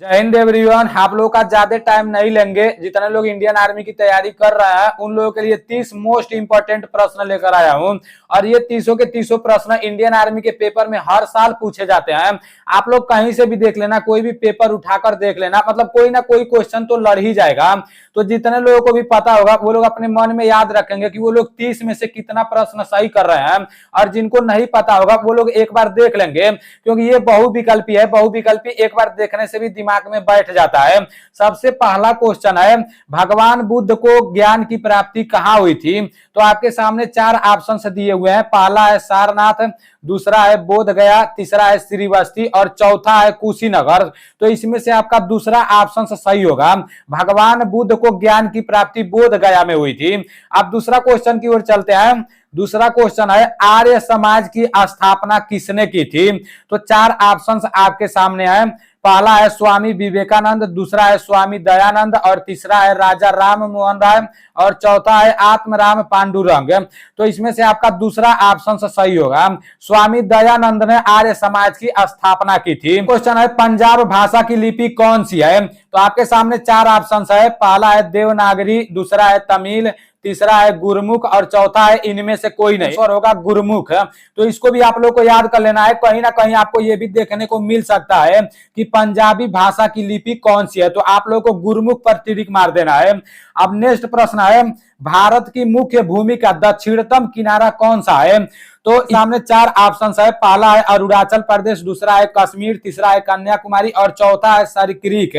जय हिंद एवरीवन। आप लोगों का ज्यादा टाइम नहीं लेंगे। जितने लोग इंडियन आर्मी की तैयारी कर रहे हैं उन लोगों के लिए 30 मोस्ट इंपोर्टेंट प्रश्न लेकर आया हूं और ये 30 के 30 प्रश्न इंडियन आर्मी के पेपर में हर साल पूछे जाते हैं। आप लोग कहीं से भी देख लेना, कोई भी पेपर उठाकर देख लेना, मतलब कोई ना कोई क्वेश्चन तो लड़ ही जाएगा। तो जितने लोगों को भी पता होगा वो लोग अपने मन में याद रखेंगे कि वो लोग 30 में से कितना प्रश्न सही कर रहे हैं, और जिनको नहीं पता होगा वो लोग एक बार देख लेंगे, क्योंकि ये बहुविकल्पी है। बहुविकल्पी एक बार देखने से भी दिमाग में बैठ जाता है। सबसे पहला क्वेश्चन है, भगवान बुद्ध को ज्ञान की प्राप्ति कहां हुई थी? तो आपके सामने 4 ऑप्शन दिए हुए हैं। पहला है सारनाथ, दूसरा है बोध गया, तीसरा है श्रीवस्ती और चौथा है कुशीनगर। तो इसमें से आपका दूसरा ऑप्शन सही होगा। भगवान बुद्ध को ज्ञान की प्राप्ति बोध गया में हुई थी। अब दूसरा क्वेश्चन की ओर चलते हैं। दूसरा क्वेश्चन है, आर्य समाज की स्थापना किसने की थी? तो 4 ऑप्शंस आपके सामने है। पहला है स्वामी विवेकानंद, दूसरा है स्वामी दयानंद और तीसरा है राजा राम मोहन राय और चौथा है आत्मराम पांडुरंग। तो इसमें से आपका दूसरा ऑप्शन सही होगा। स्वामी दयानंद ने आर्य समाज की स्थापना की थी। क्वेश्चन है, पंजाब भाषा की लिपि कौन सी है? तो आपके सामने 4 ऑप्शन है। पहला है देवनागरी, दूसरा है तमिल, तीसरा है गुरमुख और चौथा है इनमें से कोई नहीं, और होगा गुरमुख। तो इसको भी आप लोग को याद कर लेना है। कहीं ना कहीं आपको यह भी देखने को मिल सकता है कि पंजाबी भाषा की लिपि कौन सी है, तो आप लोग को गुरमुख पर टिक मार देना है। अब नेक्स्ट प्रश्न है, भारत की मुख्य भूमि का दक्षिणतम किनारा कौन सा है? तो सामने 4 ऑप्शन है। पहला है अरुणाचल प्रदेश, दूसरा है कश्मीर, तीसरा है कन्याकुमारी और चौथा है सरक्रीक।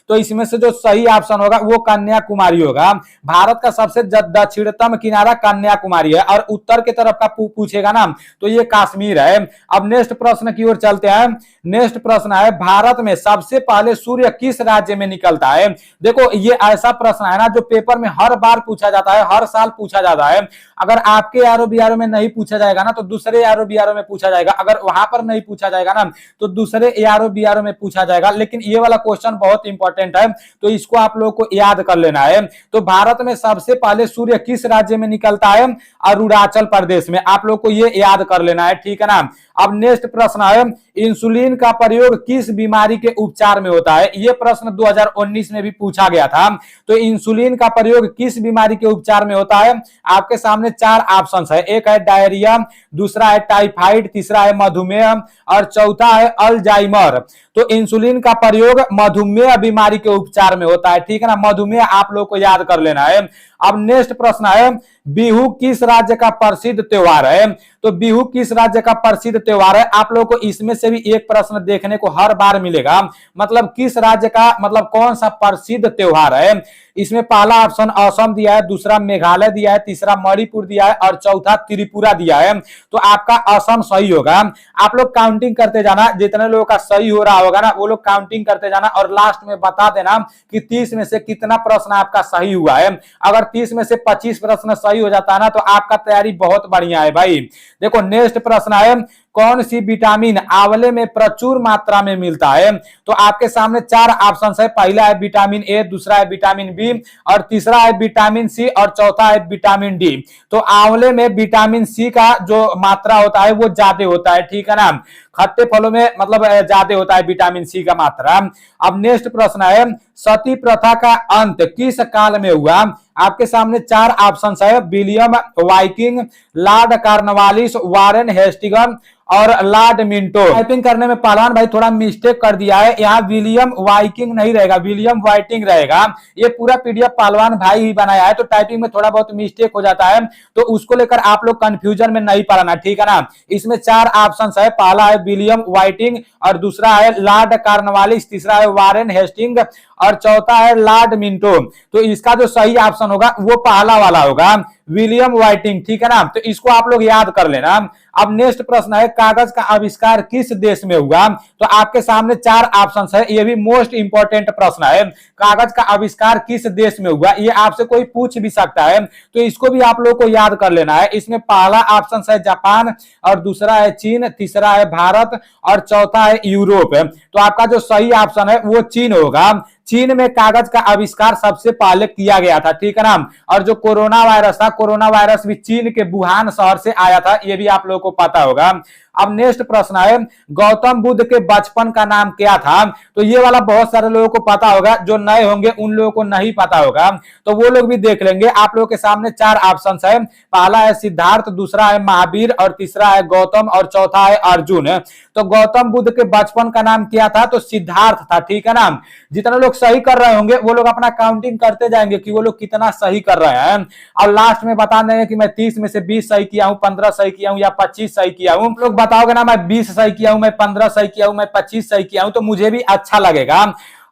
तो इसमें से जो सही ऑप्शन होगा वो कन्याकुमारी होगा। भारत का सबसे दक्षिणतम किनारा कन्याकुमारी है और उत्तर की तरफ का पूछेगा ना तो ये कश्मीर है। अब नेक्स्ट प्रश्न की ओर चलते हैं। नेक्स्ट प्रश्न है, भारत में सबसे पहले सूर्य किस राज्य में निकलता है? देखो ये ऐसा प्रश्न है ना जो पेपर में हर बार पूछा जाता है, हर साल पूछा जाता है। अगर आपके आरओ बीआरओ में नहीं पूछा जाएगा ना तो दूसरे आरओ बीआरओ में पूछा जाएगा। अगर वहां पर नहीं पूछा जाएगा ना तो दूसरे आरओ बीआरओ में पूछा जाएगा। लेकिन ये वाला क्वेश्चन बहुत इंपॉर्टेंट है तो इसको आप लोगों को याद कर लेना है। तो भारत में सबसे पहले सूर्य किस राज्य में निकलता है? अरुणाचल प्रदेश में। आप लोग को ये याद कर लेना है, ठीक है ना। अब नेक्स्ट प्रश्न है, इंसुलिन का प्रयोग किस बीमारी के उपचार में होता है? यह प्रश्न 2019 में भी पूछा गया था। तो इंसुलिन का प्रयोग किस बीमारी के उपचार में होता है? आपके सामने 4 ऑप्शंस है। एक है डायरिया, दूसरा है टाइफाइड, तीसरा है मधुमेह और चौथा है अल्जाइमर। तो इंसुलिन का प्रयोग मधुमेह बीमारी के उपचार में होता है, ठीक है ना। मधुमेह आप लोग को याद कर लेना है। अब नेक्स्ट प्रश्न है, बिहू किस राज्य का प्रसिद्ध त्योहार है? तो बिहू किस राज्य का प्रसिद्ध त्योहार है? आप लोगों को इसमें से भी एक प्रश्न देखने को हर बार मिलेगा, मतलब किस राज्य का, मतलब कौन सा प्रसिद्ध त्योहार है। इसमें पहला ऑप्शन असम दिया है, दूसरा मेघालय दिया है, तीसरा मणिपुर दिया है और चौथा त्रिपुरा दिया है। तो आपका असम सही होगा। आप लोग काउंटिंग करते जाना, जितने लोगों का सही हो रहा होगा ना वो लोग काउंटिंग करते जाना और लास्ट में बता देना कि 30 में से कितना प्रश्न आपका सही हुआ है। अगर 30 में से 25 प्रश्न सही हो जाता है ना तो आपका तैयारी बहुत बढ़िया है भाई। देखो नेक्स्ट प्रश्न है, कौन सी विटामिन आंवले में प्रचुर मात्रा में मिलता है? तो आपके सामने 4 ऑप्शन है। पहला है विटामिन ए, दूसरा है विटामिन बी और तीसरा है विटामिन सी और चौथा है विटामिन डी। तो आंवले में विटामिन सी का जो मात्रा होता है वो ज्यादा होता है, ठीक है ना। खट्टे फलों में मतलब ज्यादा होता है विटामिन सी का मात्रा। अब नेक्स्ट प्रश्न है, सती प्रथा का अंत किस काल में हुआ? आपके सामने 4 ऑप्शन है। William Viking, Lord Cornwallis, Warren Hastings और लॉर्ड मिंटो। टाइपिंग करने में पहलवान भाई थोड़ा मिस्टेक कर दिया है, यहाँ विलियम वाइकिंग नहीं रहेगा, विलियम वाइटिंग रहेगा। ये पूरा पीडीएफ पहलवान भाई ही बनाया है तो टाइपिंग में थोड़ा बहुत मिस्टेक हो जाता है, तो उसको लेकर आप लोग कंफ्यूजन में नहीं पड़ना, ठीक है ना। इसमें 4 ऑप्शन है। पहला है विलियम वाइटिंग और दूसरा है लॉर्ड कार्नवालिस, तीसरा है वारेन हेस्टिंग और चौथा है लॉर्ड मिंटो। तो इसका जो सही ऑप्शन होगा वो पहला वाला होगा, विलियम वाइटिंग, ठीक है ना। तो इसको आप लोग याद कर लेना। अब नेक्स्ट प्रश्न है, कागज का आविष्कार किस देश में हुआ? तो आपके सामने 4 ऑप्शन है। ये भी मोस्ट इंपोर्टेंट प्रश्न है, कागज का आविष्कार किस देश में हुआ? ये आपसे कोई पूछ भी सकता है तो इसको भी आप लोग को याद कर लेना है। इसमें पहला ऑप्शन है जापान और दूसरा है चीन, तीसरा है भारत और चौथा है यूरोप। तो आपका जो सही ऑप्शन है वो चीन होगा। चीन में कागज का आविष्कार सबसे पहले किया गया था, ठीक है ना। और जो कोरोना वायरस था, कोरोना वायरस भी चीन के वुहान शहर से आया था, ये भी आप लोगों को पता होगा। अब नेक्स्ट प्रश्न है, गौतम बुद्ध के बचपन का नाम क्या था? तो ये वाला बहुत सारे लोगों को पता होगा, जो नए होंगे उन लोगों को नहीं पता होगा, तो वो लोग भी देख लेंगे। आप लोगों के सामने चार ऑप्शन है, पहला है सिद्धार्थ, दूसरा है महावीर, और तीसरा है गौतम, और चौथा है अर्जुन। तो गौतम बुद्ध के बचपन का नाम क्या था? तो सिद्धार्थ था, ठीक है ना। जितने लोग सही कर रहे होंगे वो लोग अपना काउंटिंग करते जाएंगे कि वो लोग कितना सही कर रहे हैं, और लास्ट में बता देंगे कि मैं 30 में से 20 सही किया हूं, 15 सही किया हूं या 25 सही किया हूं। लोग बताओगे ना मैं 20 सही किया हूं, मैं 15 सही किया हूं, मैं 25 सही किया हूं, तो मुझे भी अच्छा लगेगा।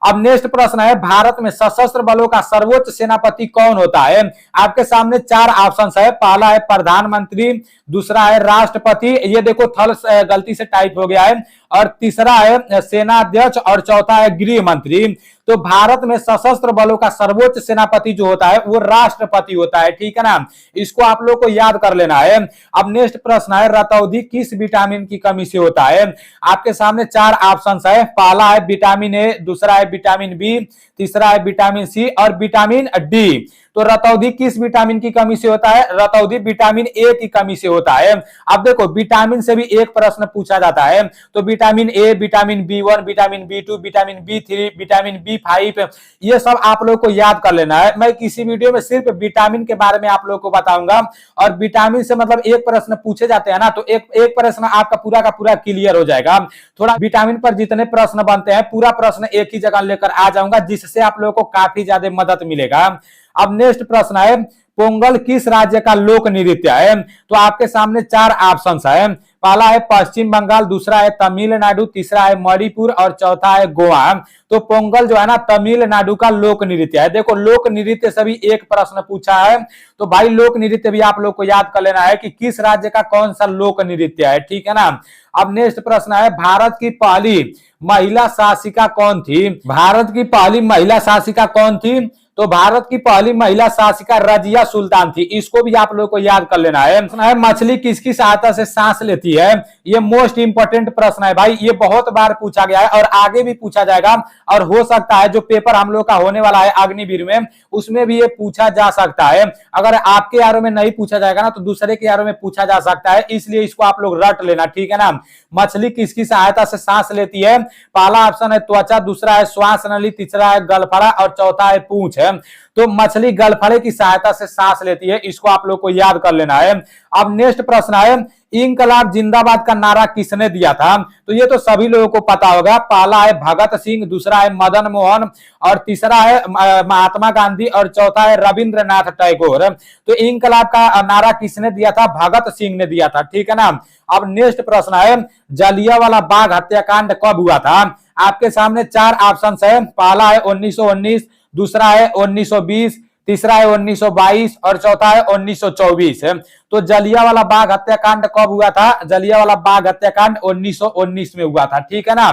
अब नेक्स्ट प्रश्न है, भारत में सशस्त्र बलों का सर्वोच्च सेनापति कौन होता है? आपके सामने चार ऑप्शन है, पहला है प्रधानमंत्री, दूसरा है राष्ट्रपति, ये देखो थल गलती से टाइप हो गया है, और तीसरा है सेना अध्यक्ष, और चौथा है गृह मंत्री। तो भारत में सशस्त्र बलों का सर्वोच्च सेनापति जो होता है वो राष्ट्रपति होता है, ठीक है ना। इसको आप लोग को याद कर लेना है। अब नेक्स्ट प्रश्न है, रतौंधी किस विटामिन की कमी से होता है? आपके सामने चार ऑप्शन है, पहला है विटामिन ए, दूसरा है विटामिन बी, तीसरा है विटामिन सी, और विटामिन डी। तो रतौंधी किस विटामिन की कमी से होता है? रतौंधी विटामिन ए की कमी से होता है। अब देखो विटामिन से भी एक प्रश्न पूछा जाता है, तो vitamin A, vitamin B one, vitamin B two, vitamin बी3, विटामिन बी5, ये सब आप लोग को याद कर लेना है। मैं किसी वीडियो में सिर्फ विटामिन के बारे में आप लोग को बताऊंगा, और विटामिन से मतलब एक प्रश्न पूछे जाते हैं ना, तो एक प्रश्न आपका पूरा का पूरा क्लियर हो जाएगा। थोड़ा विटामिन पर जितने प्रश्न बनते हैं पूरा प्रश्न एक ही जगह लेकर आ जाऊंगा, जिससे आप लोगों को काफी ज्यादा मदद मिलेगा। अब नेक्स्ट प्रश्न है, पोंगल किस राज्य का लोक नृत्य है? तो आपके सामने चार ऑप्शन है, पहला है पश्चिम बंगाल, दूसरा है तमिलनाडु, तीसरा है मणिपुर, और चौथा है गोवा। तो पोंगल जो है ना तमिलनाडु का लोक नृत्य है। देखो लोक नृत्य से भी एक प्रश्न पूछा है, तो भाई लोक नृत्य भी आप लोग को याद कर लेना है कि किस राज्य का कौन सा लोक नृत्य है, ठीक है ना। अब नेक्स्ट प्रश्न है, भारत की पहली महिला शासिका कौन थी? भारत की पहली महिला शासिका कौन थी? तो भारत की पहली महिला शासिका रजिया सुल्तान थी। इसको भी आप लोगों को याद कर लेना है। मछली किसकी सहायता से सांस लेती है? ये मोस्ट इंपोर्टेंट प्रश्न है भाई, ये बहुत बार पूछा गया है और आगे भी पूछा जाएगा, और हो सकता है जो पेपर हम लोग का होने वाला है अग्निवीर में उसमें भी ये पूछा जा सकता है। अगर आपके यारों में नहीं पूछा जाएगा ना तो दूसरे के यारों में पूछा जा सकता है, इसलिए इसको आप लोग रट लेना, ठीक है ना। मछली किसकी सहायता से सांस लेती है? पहला ऑप्शन है त्वचा, दूसरा है श्वास नली, तीसरा है गलफड़ा, और चौथा है पूंछ। तो मछली गलफड़े की सहायता से सांस लेती है, इसको आप लोग को याद कर लेना है। अब नेक्स्ट प्रश्न है, इंकलाब जिंदाबाद का नारा किसने दिया था? तो ये तो सभी लोगों को पता होगा, पहला है भगत सिंह, दूसरा है मदन मोहन, और तीसरा है महात्मा गांधी, और चौथा है रविंद्रनाथ टैगोर। तो इंकलाब का नारा किसने दिया था? भगत सिंह ने दिया था, ठीक है ना। अब नेक्स्ट प्रश्न है, जलियांवाला बाग हत्याकांड कब हुआ था? आपके सामने चार ऑप्शन है, पहला है 1919, दूसरा है 1920, तीसरा है 1922, और चौथा है 1924। तो जलियांवाला बाग हत्याकांड कब हुआ था? जलियांवाला बाग हत्याकांड 1919 में हुआ था, ठीक है ना।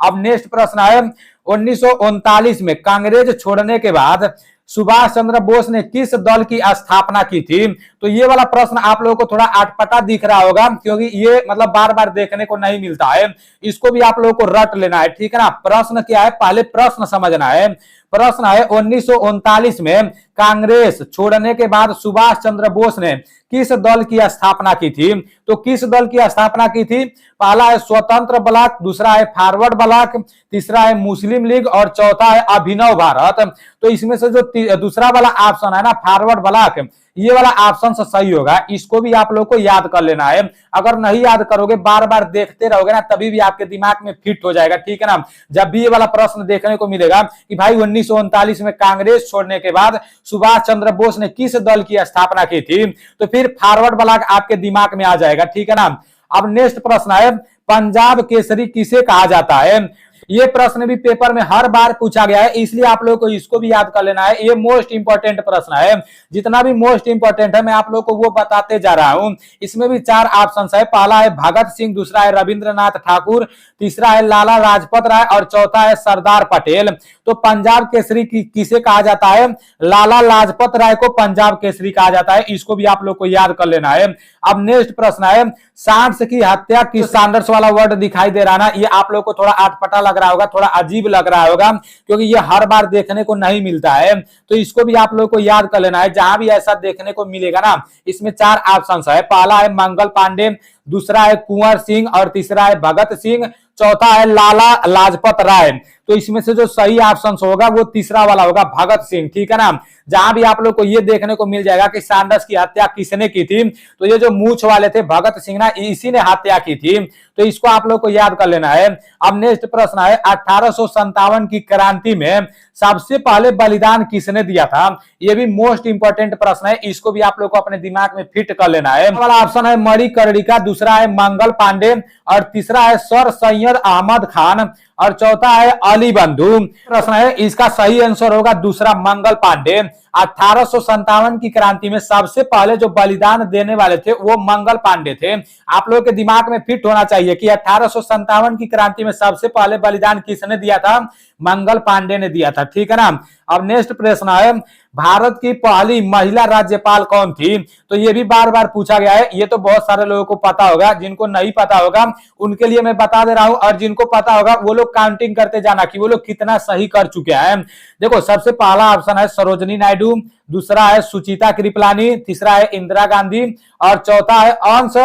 अब नेक्स्ट प्रश्न है, 1939 में कांग्रेस छोड़ने के बाद सुभाष चंद्र बोस ने किस दल की स्थापना की थी? तो ये वाला प्रश्न आप लोगों को थोड़ा अटपटा दिख रहा होगा, क्योंकि ये मतलब बार बार देखने को नहीं मिलता है, इसको भी आप लोगों को रट लेना है, ठीक है ना। प्रश्न क्या है, पहले प्रश्न समझना है। प्रश्न है 1939 में कांग्रेस छोड़ने के बाद सुभाष चंद्र बोस ने किस दल की स्थापना की थी? तो किस दल की स्थापना की थी? पहला है स्वतंत्र ब्लॉक, दूसरा है फॉरवर्ड ब्लॉक, तीसरा है मुस्लिम लीग, और चौथा है अभिनव भारत। तो इसमें से जो दूसरा वाला ऑप्शन है ना फॉरवर्ड ब्लॉक, ये वाला ऑप्शन से सही होगा। इसको भी आप लोग को याद कर लेना है। अगर नहीं याद करोगे, बार बार देखते रहोगे ना, तभी भी आपके दिमाग में फिट हो जाएगा, ठीक है ना। जब भी ये वाला प्रश्न देखने को मिलेगा कि भाई 1939 में कांग्रेस छोड़ने के बाद सुभाष चंद्र बोस ने किस दल की स्थापना की थी, तो फिर फॉरवर्ड ब्लॉक आपके दिमाग में आ जाएगा, ठीक है ना। अब नेक्स्ट प्रश्न है, पंजाब केसरी किसे कहा जाता है? ये प्रश्न भी पेपर में हर बार पूछा गया है, इसलिए आप लोगों को इसको भी याद कर लेना है। ये मोस्ट इंपोर्टेंट प्रश्न है, जितना भी मोस्ट इंपोर्टेंट है मैं आप लोगों को वो बताते जा रहा हूं। इसमें भी चार ऑप्शन है, पहला है भगत सिंह, दूसरा है रविंद्रनाथ ठाकुर, तीसरा है लाला लाजपत राय, और चौथा है सरदार पटेल। तो पंजाब केसरी किसे कहा जाता है? लाला लाजपत राय को पंजाब केसरी कहा जाता है, इसको भी आप लोग को याद कर लेना है। अब नेक्स्ट प्रश्न है, सांड्स की हत्या किस, सांडर्स वाला वर्ड दिखाई दे रहा ना, ये आप लोग को थोड़ा अटपटा लग रहा होगा, थोड़ा अजीब लग रहा होगा, क्योंकि ये हर बार देखने को नहीं मिलता है। तो इसको भी आप लोग को याद कर लेना है। जहां भी ऐसा देखने को मिलेगा ना, इसमें चार ऑप्शन है, पहला है मंगल पांडे, दूसरा है कुंवर सिंह और तीसरा है भगत सिंह, चौथा है लाला लाजपत राय। तो इसमें से जो सही ऑप्शन होगा वो तीसरा वाला होगा, भगत सिंह, ठीक है ना। जहां भी आप लोग को ये देखने को मिल जाएगा कि सैंडर्स की हत्या किसने की थी, तो ये जो मूछ वाले थे भगत सिंह ना, इसी ने हत्या की थी। तो इसको आप लोग को याद कर लेना है। अब नेक्स्ट प्रश्न है 1857 की क्रांति में सबसे पहले बलिदान किसने दिया था। ये भी मोस्ट इंपोर्टेंट प्रश्न है, इसको भी आप लोग को अपने दिमाग में फिट कर लेना है। वाला ऑप्शन है मणिकर्णिका, दूसरा है मंगल पांडे और तीसरा है सर सैयद अहमद खान और चौथा है अली बंधु। प्रश्न है इसका सही आंसर होगा दूसरा मंगल पांडे। 1857 की क्रांति में सबसे पहले जो बलिदान देने वाले थे वो मंगल पांडे थे। आप लोगों के दिमाग में फिट होना चाहिए कि 1857 की क्रांति में सबसे पहले बलिदान किसने दिया था, मंगल पांडे ने दिया था, ठीक है ना। अब नेक्स्ट प्रश्न है भारत की पहली महिला राज्यपाल कौन थी। तो ये भी बार बार पूछा गया है, ये तो बहुत सारे लोगों को पता होगा, जिनको नहीं पता होगा उनके लिए मैं बता दे रहा हूं, और जिनको पता होगा वो लोग काउंटिंग करते जाना कि वो लोग कितना सही कर चुके हैं। देखो सबसे पहला ऑप्शन है सरोजनी नायडू, दूसरा है सुचिता कृपलानी, तीसरा है इंदिरा गांधी और चौथा है अंश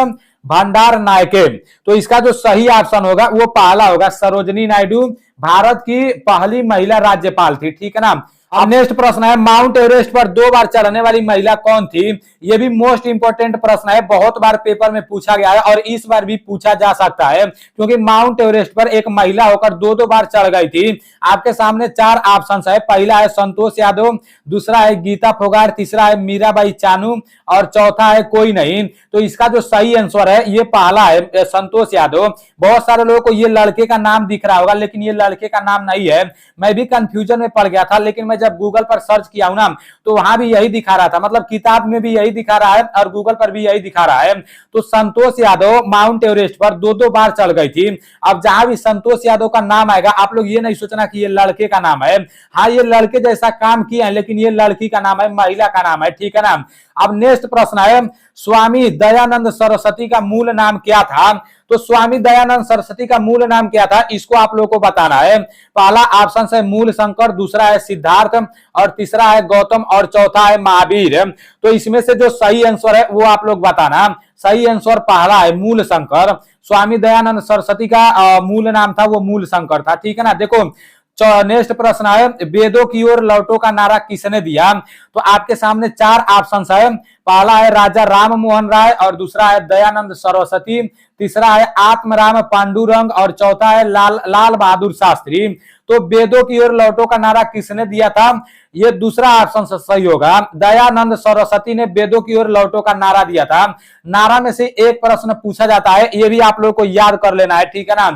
भंडार नायके। तो इसका जो सही ऑप्शन होगा वो पहला होगा, सरोजनी नायडू भारत की पहली महिला राज्यपाल थी, ठीक है ना। अब नेक्स्ट प्रश्न है माउंट एवरेस्ट पर 2 बार चढ़ने वाली महिला कौन थी। यह भी मोस्ट इंपोर्टेंट प्रश्न है, बहुत बार पेपर में पूछा गया है और इस बार भी पूछा जा सकता है, क्योंकि माउंट एवरेस्ट पर एक महिला होकर 2-2 बार चढ़ गई थी। आपके सामने 4 ऑप्शन है, पहला है संतोष यादव, दूसरा है गीता फोगाट, तीसरा है मीराबाई चानू और चौथा है कोई नहीं। तो इसका जो सही आंसर है ये पहला है, संतोष यादव। बहुत सारे लोगों को ये लड़के का नाम दिख रहा होगा, लेकिन ये लड़के का नाम नहीं है। मैं भी कंफ्यूजन में पड़ गया था, लेकिन मैं जब गूगल पर सर्च किया हूं ना तो वहां भी यही दिखा रहा था, मतलब किताब में भी यही दिखा रहा है और गूगल पर भी यही दिखा रहा है। तो संतोष यादव माउंट एवरेस्ट पर 2-2 बार चढ़ गई थी। अब जहां भी संतोष यादव का नाम आएगा आप लोग ये नहीं सोचना कि ये लड़के का नाम है, हाँ ये लड़के जैसा काम किया है, लेकिन ये लड़की का नाम है, महिला का नाम है, ठीक है ना। अब नेक्स्ट प्रश्न है स्वामी दयानंद सरस्वती का मूल नाम क्या था। तो स्वामी दयानंद सरस्वती का मूल नाम क्या था, इसको आप लोगों को बताना है। पहला ऑप्शन है मूल शंकर, दूसरा है सिद्धार्थ और तीसरा है गौतम और चौथा है महावीर। तो इसमें से जो सही आंसर है वो आप लोग बताना। सही आंसर पहला है मूल शंकर। स्वामी दयानंद सरस्वती का मूल नाम था वो मूल शंकर था, ठीक है ना। देखो नेक्स्ट प्रश्न है वेदों की ओर लौटो का नारा किसने दिया। तो आपके सामने 4 ऑप्शंस है, पहला है राजा राम मोहन राय और दूसरा है दयानंद सरस्वती, तीसरा है आत्मराम पांडुरंग और चौथा है लाल बहादुर शास्त्री। तो वेदों की ओर लौटो का नारा किसने दिया था, ये दूसरा ऑप्शन सही होगा। दयानंद सरस्वती ने वेदों की ओर लौटो का नारा दिया था। नारा में से एक प्रश्न पूछा जाता है, ये भी आप लोग को याद कर लेना है, ठीक है ना।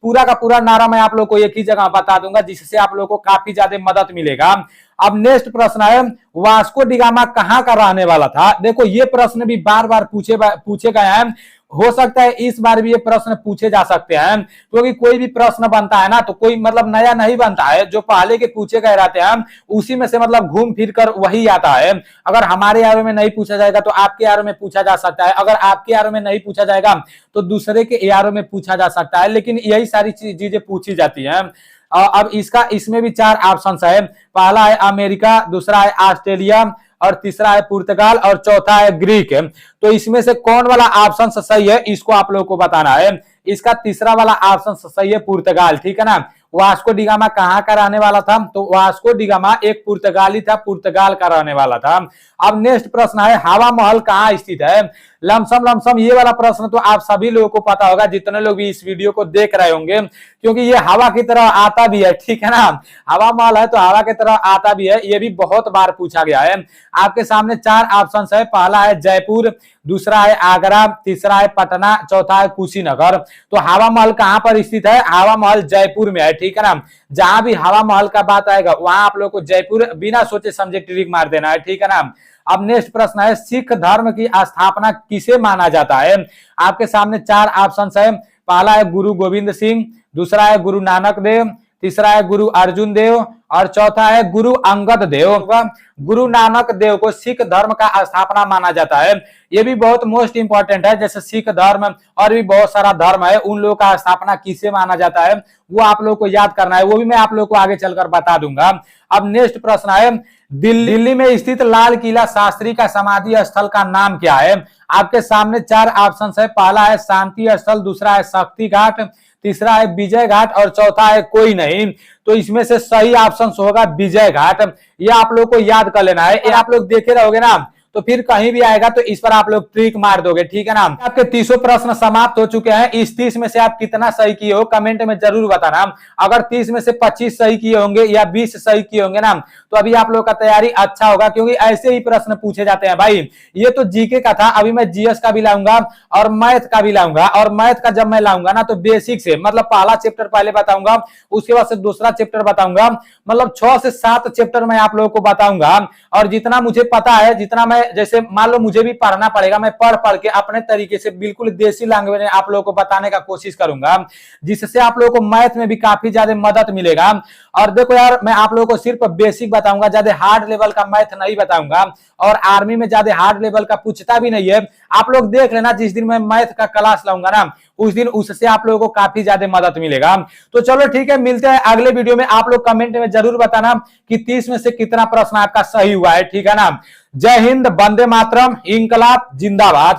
पूरा का पूरा नारा मैं आप लोग को एक ही जगह बता दूंगा, जिससे आप लोग को काफी ज्यादा मदद मिलेगा। अब नेक्स्ट प्रश्न है वास्को डिगामा कहाँ का रहने वाला था। देखो ये प्रश्न भी बार बार पूछे गए हैं, हो सकता है इस बार भी ये प्रश्न पूछे जा सकते हैं, क्योंकि कोई भी प्रश्न बनता है ना तो कोई मतलब नया नहीं बनता है, जो पहले के पूछे गए रहते हैं उसी में से मतलब घूम फिर कर वही आता है। अगर हमारे यारों में नहीं पूछा जाएगा तो आपके यारों में पूछा जा सकता है, अगर आपके यारों में नहीं पूछा जाएगा तो दूसरे के यारों में पूछा जा सकता है, लेकिन यही सारी चीजें पूछी जाती है। अब इसमें भी 4 ऑप्शन है, पहला है अमेरिका, दूसरा है ऑस्ट्रेलिया और तीसरा है पुर्तगाल और चौथा है ग्रीक। तो इसमें से कौन वाला ऑप्शन सही है इसको आप लोगों को बताना है। इसका तीसरा वाला ऑप्शन सही है पुर्तगाल, ठीक है ना। वास्को डिगामा कहाँ का रहने वाला था, तो वास्को डिगामा एक पुर्तगाली था, पुर्तगाल का रहने वाला था। अब नेक्स्ट प्रश्न है हवा महल कहाँ स्थित है। लमसम ये वाला प्रश्न तो आप सभी लोगों को पता होगा, जितने लोग भी इस वीडियो को देख रहे होंगे, क्योंकि ये हवा की तरह आता भी है, ठीक है ना। हवा महल है तो हवा की तरह आता भी है, ये भी बहुत बार पूछा गया है। आपके सामने 4 ऑप्शन है, पहला है जयपुर, दूसरा है आगरा, तीसरा है पटना, चौथा है कुशीनगर। तो हवा महल कहां पर स्थित है, हवा महल जयपुर में है, ठीक है ना। जहां भी हवा महल का बात आएगा वहां आप लोग को जयपुर बिना सोचे समझे टिक मार देना है, ठीक है ना। अब नेक्स्ट प्रश्न है सिख धर्म की स्थापना किसे माना जाता है। आपके सामने 4 ऑप्शन है, पहला है गुरु गोविंद सिंह, दूसरा है गुरु नानक देव, तीसरा है गुरु अर्जुन देव और चौथा है गुरु अंगद देव। गुरु नानक देव को सिख धर्म का स्थापना माना जाता है। ये भी बहुत मोस्ट इंपॉर्टेंट है, जैसे सिख धर्म और भी बहुत सारा धर्म है, उन लोगों का स्थापना किसे माना जाता है वो आप लोग को याद करना है, वो भी मैं आप लोग को आगे चलकर बता दूंगा। अब नेक्स्ट प्रश्न है, दिल्ली में स्थित लाल किला शास्त्री का समाधि स्थल का नाम क्या है? आपके सामने 4 ऑप्शन है। पहला है शांति स्थल, दूसरा है शक्ति घाट, तीसरा है विजय घाट और चौथा है कोई नहीं। तो इसमें से सही ऑप्शन होगा विजय घाट। ये आप लोग को याद कर लेना है, ये आप लोग देखे रहोगे ना तो फिर कहीं भी आएगा तो इस पर आप लोग ट्रिक मार दोगे, ठीक है ना। आपके 30 प्रश्न समाप्त हो चुके हैं। इस 30 में से आप कितना सही किए हो कमेंट में जरूर बताना। अगर 30 में से 25 सही किए होंगे या 20 सही किए होंगे ना तो अभी आप लोग का तैयारी अच्छा होगा, क्योंकि ऐसे ही प्रश्न पूछे जाते हैं भाई। ये तो जीके का था, अभी मैं जीएस का भी लाऊंगा और मैथ का भी लाऊंगा। और मैथ का जब मैं लाऊंगा ना तो बेसिक से, मतलब पहला चैप्टर पहले बताऊंगा, उसके बाद से दूसरा चैप्टर बताऊंगा, मतलब 6 से 7 चैप्टर मैं आप लोगों को बताऊंगा। और जितना मुझे पता है, जितना मैं, जैसे मान लो मुझे भी पढ़ना पड़ेगा, मैं पढ़ के अपने तरीके से बिल्कुल देसी लैंग्वेज में आप लोगों को बताने का कोशिश करूंगा, जिससे आप लोगों को मैथ में भी काफी ज्यादा मदद मिलेगा। और देखो यार, मैं आप लोगों को सिर्फ बेसिक बताऊंगा, ज्यादा हार्ड लेवल का मैथ नहीं बताऊंगा। और आर्मी में ज्यादा हार्ड लेवल का पूछता भी नहीं है। आप लोग देख लेना, जिस दिन मैं मैथ का क्लास लाऊंगा ना उस दिन उससे आप लोगों को काफी ज्यादा मदद मिलेगा। तो चलो ठीक है, मिलते हैं अगले वीडियो में। आप लोग कमेंट में जरूर बताना कि 30 में से कितना प्रश्न आपका सही हुआ है, ठीक है ना। जय हिंद, वंदे मातरम, इंकलाब जिंदाबाद।